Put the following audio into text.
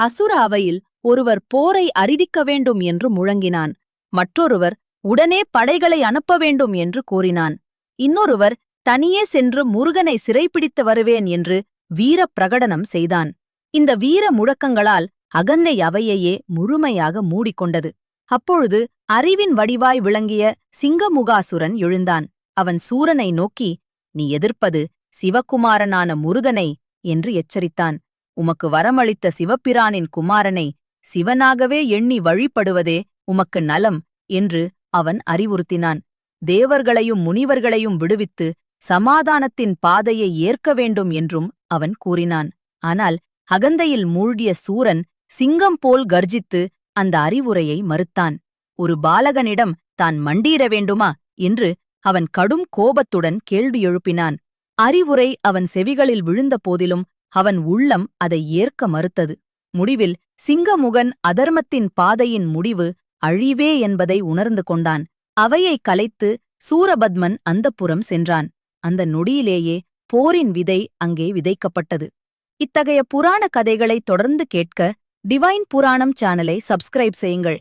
அசுர அவையில் ஒருவர் போரை அறிவிக்க வேண்டும் என்று முழங்கினான். மற்றொருவர் உடனே படைகளை அனுப்ப வேண்டும் என்று கூறினான். இன்னொருவர் தனியே சென்று முருகனை சிறைப்பிடித்து வருவேன் என்று வீர பிரகடனம் செய்தான். இந்த வீர முழக்கங்களால் அகந்தை அவையையே முழுமையாக மூடிக்கொண்டது. அப்பொழுது அறிவின் வடிவாய் விளங்கிய சிங்கமுகாசுரன் எழுந்தான். அவன் சூரனை நோக்கி, "நீ எதிர்ப்பது சிவகுமாரனான முருகனை" என்று எச்சரித்தான். "உமக்கு வரமளித்த சிவபிரானின் குமாரனை சிவனாகவே எண்ணி வழிபடுவதே உமக்கு நலம்" என்று அவன் அறிவுறுத்தினான். தேவர்களையும் முனிவர்களையும் விடுவித்து சமாதானத்தின் பாதையை ஏற்க வேண்டும் என்றும் அவன் கூறினான். ஆனால் அகந்தையில் மூழ்கிய சூரன் சிங்கம் போல் கர்ஜித்து அந்த அறிவுரையை மறுத்தான். ஒரு பாலகனிடம் தான் மண்டியிட வேண்டுமா என்று அவன் கடும் கோபத்துடன் கேள்வி எழுப்பினான். அறிவுரை அவன் செவிகளில் விழுந்த போதிலும் அவன் உள்ளம் அதை ஏற்க மறுத்தது. முடிவில் சிங்கமுகன் அதர்மத்தின் பாதையின் முடிவு அழிவே என்பதை உணர்ந்து கொண்டான். அவையை கலைத்து சூரபத்மன் அந்தப்புறம் சென்றான். அந்த நொடியிலேயே போரின் விதை அங்கே விதைக்கப்பட்டது. இத்தகைய புராண கதைகளை தொடர்ந்து கேட்க டிவைன் புராணம் சேனலை சப்ஸ்கிரைப் செய்யுங்கள்.